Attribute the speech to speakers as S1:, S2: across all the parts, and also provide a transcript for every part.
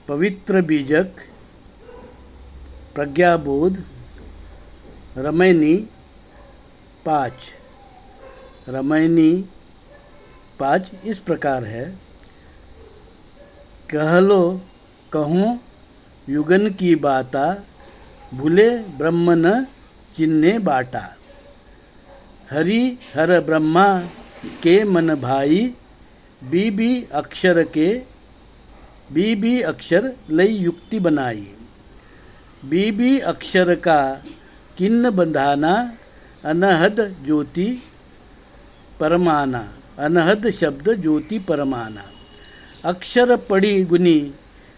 S1: पवित्र बीजक, प्रज्ञाबोध, रमैनी 5। रमैनी 5 इस प्रकार है। कह लो कहूँ युगन की बाता, भूले ब्रह्म न चिन्हे बाटा। हरि हर ब्रह्मा के मन भाई, बी अक्षर लई युक्ति बनाई। बी अक्षर का किन्न बंधाना, अनहद ज्योति परमाना। अनहद शब्द ज्योति परमाना। अक्षर पड़ी गुनी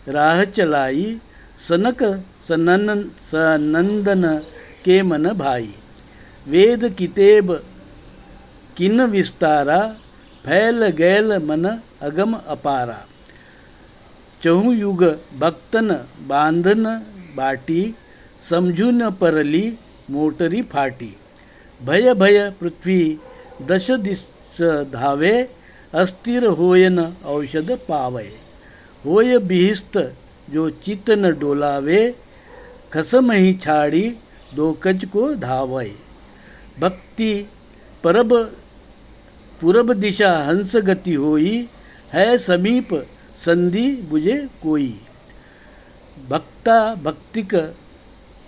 S1: राह चलाई, सनक सनंदन के मन भाई। वेद कितेब किन विस्तारा, फैल गैल मन अगम अपारा। चहु युग भक्तन बांधन बाटी, समझू न परली मोटरी फाटी। भय भय पृथ्वी दश दिश धावे, अस्थिर होयन औषध पावय। होय बिहिस्त जो चित न डोलावे, खसम ही छाड़ी दो कज को धावय। भक्ति परब पूरब दिशा हंस गति होई, है समीप संधि बुझे कोई। भक्ता भक्तिक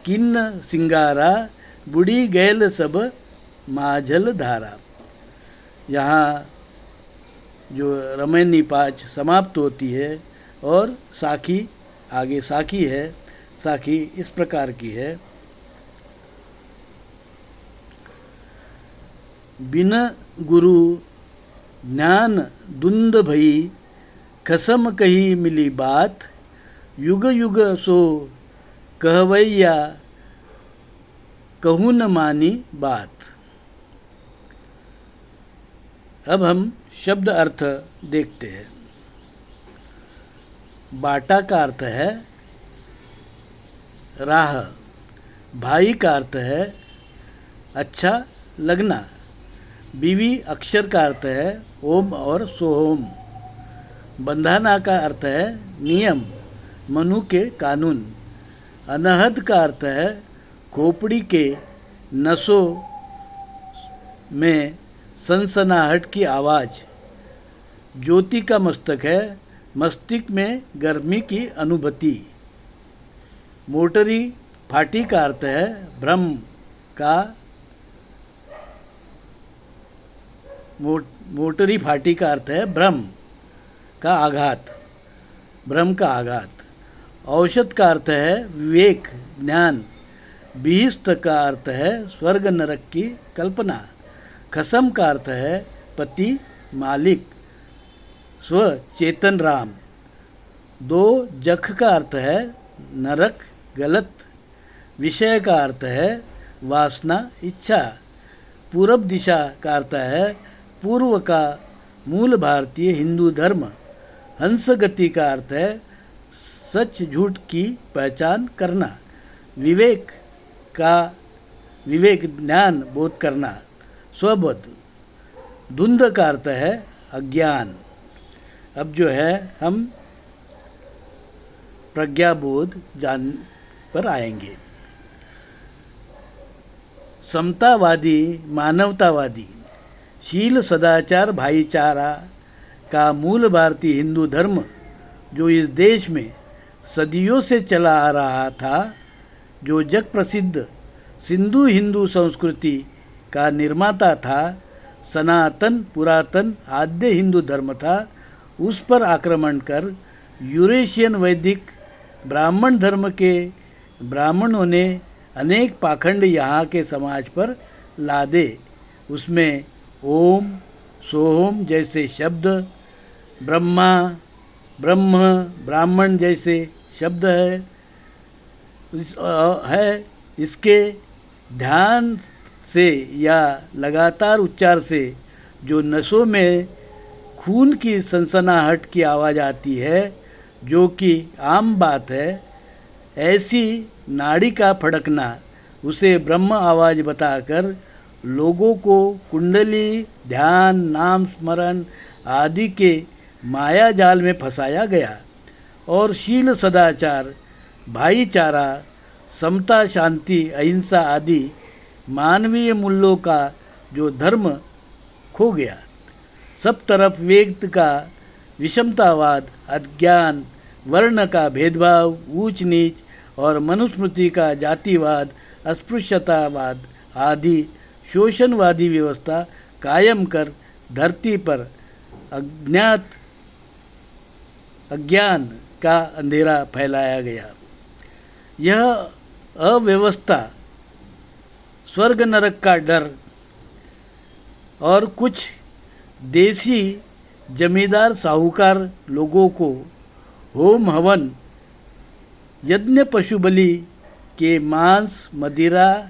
S1: किन्न सिंगारा, बुढ़ी गैल सब माझल धारा। यहाँ जो रमैनी 5 समाप्त होती है और साखी आगे साखी है। साखी इस प्रकार की है। बिन गुरु ज्ञान दुंद भई, खसम कही मिली बात। युग युग सो कहवैया, कहूँ न मानी बात। अब हम शब्द अर्थ देखते हैं। बाटा का अर्थ है राह। भाई का अर्थ है अच्छा लगना। बीवी अक्षर का अर्थ है ओम और सोहोम। बंधाना का अर्थ है नियम, मनु के कानून। अनहद का अर्थ है खोपड़ी के नसों में सनसनाहट की आवाज़। ज्योति का मस्तक है, मस्तिष्क में गर्मी की अनुभूति। मोटरी फाटी का अर्थ है भ्रम का। मोटरी फाटी का अर्थ है भ्रम का आघात, भ्रम का आघात। औषध का अर्थ है विवेक, ज्ञान। बिहिस्त का अर्थ है स्वर्ग नरक की कल्पना। खसम का अर्थ है पति, मालिक, स्व चेतन राम। दो जख का अर्थ है नरक, गलत। विषय का अर्थ है वासना, इच्छा। पूरब दिशा का अर्थ है पूर्व का मूल भारतीय हिंदू धर्म। हंस गति का अर्थ है सच झूठ की पहचान करना। विवेक ज्ञान बोध करना, स्वबोध। धुंध का अर्थ है अज्ञान। अब जो है हम प्रज्ञाबोध जान पर आएंगे। समतावादी, मानवतावादी, शील सदाचार भाईचारा का मूल भारतीय हिंदू धर्म जो इस देश में सदियों से चला आ रहा था, जो जग प्रसिद्ध सिंधु हिंदू संस्कृति का निर्माता था, सनातन पुरातन आद्य हिंदू धर्म था, उस पर आक्रमण कर यूरेशियन वैदिक ब्राह्मण धर्म के ब्राह्मणों ने अनेक पाखंड यहाँ के समाज पर लादे। उसमें ओम, सोहम जैसे शब्द, ब्रह्मा, ब्रह्म, ब्राह्मण जैसे शब्द है। इसके ध्यान से या लगातार उच्चार से जो नसों में खून की सनसनाहट की आवाज़ आती है, जो कि आम बात है, ऐसी नाड़ी का फड़कना उसे ब्रह्म आवाज़ बताकर लोगों को कुंडली, ध्यान, नाम स्मरण आदि के माया जाल में फंसाया गया। और शील सदाचार, भाईचारा, समता, शांति, अहिंसा आदि मानवीय मूल्यों का जो धर्म खो गया। सब तरफ व्यक्त का विषमतावाद, अज्ञान, वर्ण का भेदभाव, ऊंच नीच और मनुस्मृति का जातिवाद, अस्पृश्यतावाद आदि शोषणवादी व्यवस्था कायम कर धरती पर अज्ञान का अंधेरा फैलाया गया। यह अव्यवस्था, स्वर्ग नरक का डर और कुछ देसी जमींदार साहूकार लोगों को होम हवन, यज्ञ, पशु बलि के मांस, मदिरा,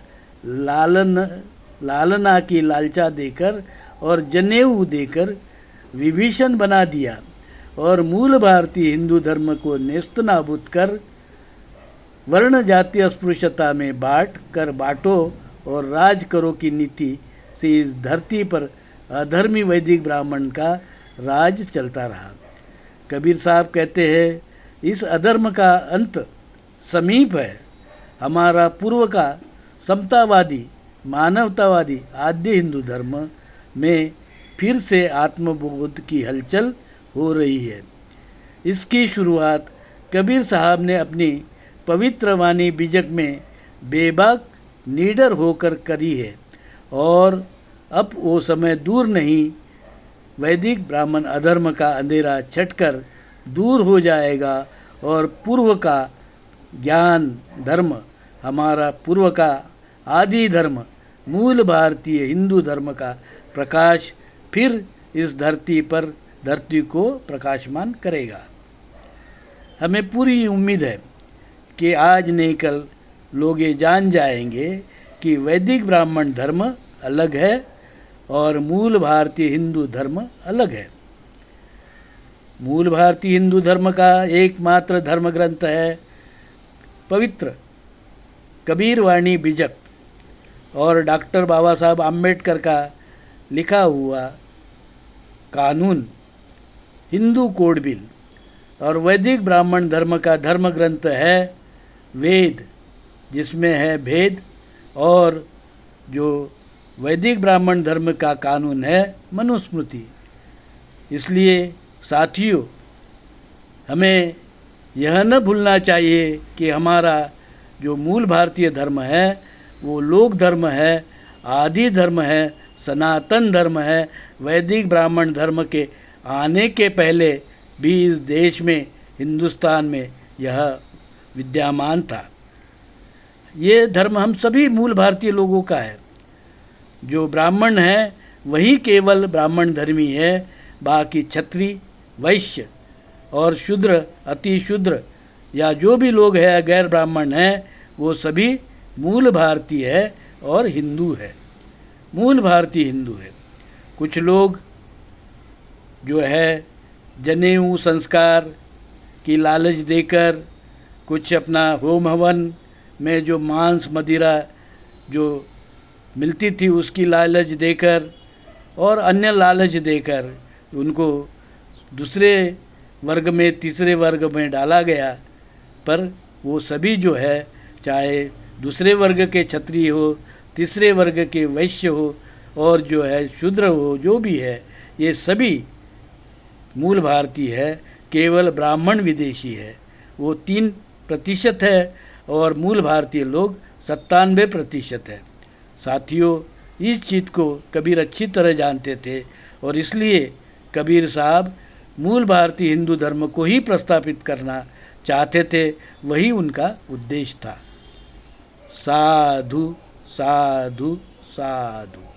S1: लालना की लालचा देकर और जनेऊ देकर विभीषण बना दिया और मूल भारतीय हिंदू धर्म को नेस्तनाबूद कर वर्ण जाति अस्पृश्यता में बांटो और राज करो की नीति से इस धरती पर अधर्मी वैदिक ब्राह्मण का राज चलता रहा। कबीर साहब कहते हैं, इस अधर्म का अंत समीप है। हमारा पूर्व का समतावादी, मानवतावादी आद्य हिंदू धर्म में फिर से आत्मबोध की हलचल हो रही है। इसकी शुरुआत कबीर साहब ने अपनी पवित्र वाणी बीजक में बेबाक निडर होकर करी है और अब वो समय दूर नहीं, वैदिक ब्राह्मण अधर्म का अंधेरा छटकर दूर हो जाएगा और पूर्व का ज्ञान धर्म, हमारा पूर्व का आदि धर्म, मूल भारतीय हिंदू धर्म का प्रकाश फिर इस धरती को प्रकाशमान करेगा। हमें पूरी उम्मीद है कि आज नहीं कल लोग ये जान जाएंगे कि वैदिक ब्राह्मण धर्म अलग है और मूल भारतीय हिंदू धर्म अलग है। मूल भारतीय हिंदू धर्म का एकमात्र धर्म ग्रंथ है पवित्र कबीर वाणी बीजक और डॉक्टर बाबा साहब आम्बेडकर का लिखा हुआ कानून हिंदू कोड बिल। और वैदिक ब्राह्मण धर्म का धर्म ग्रंथ है वेद, जिसमें है भेद, और जो वैदिक ब्राह्मण धर्म का कानून है मनुस्मृति। इसलिए साथियों, हमें यह न भूलना चाहिए कि हमारा जो मूल भारतीय धर्म है वो लोक धर्म है, आदि धर्म है, सनातन धर्म है। वैदिक ब्राह्मण धर्म के आने के पहले भी इस देश में, हिंदुस्तान में यह विद्यमान था। ये धर्म हम सभी मूल भारतीय लोगों का है। जो ब्राह्मण है वही केवल ब्राह्मण धर्मी है, बाकी क्षत्रिय, वैश्य और शूद्र, अति शूद्र या जो भी लोग हैं गैर ब्राह्मण हैं, वो सभी मूल भारतीय है और हिंदू है, मूल भारतीय हिंदू है। कुछ लोग जो है जनेऊ संस्कार की लालच देकर, कुछ अपना होम हवन में जो मांस मदिरा जो मिलती थी उसकी लालच देकर और अन्य लालच देकर उनको दूसरे वर्ग में, तीसरे वर्ग में डाला गया। पर वो सभी जो है, चाहे दूसरे वर्ग के क्षत्रिय हो, तीसरे वर्ग के वैश्य हो और जो है शूद्र हो, जो भी है, ये सभी मूल भारतीय है। केवल ब्राह्मण विदेशी है, वो 3% है और मूल भारतीय लोग 97% है। साथियों, इस चीज़ को कबीर अच्छी तरह जानते थे और इसलिए कबीर साहब मूल भारतीय हिंदू धर्म को ही प्रस्थापित करना चाहते थे, वही उनका उद्देश्य था। साधु साधु साधु।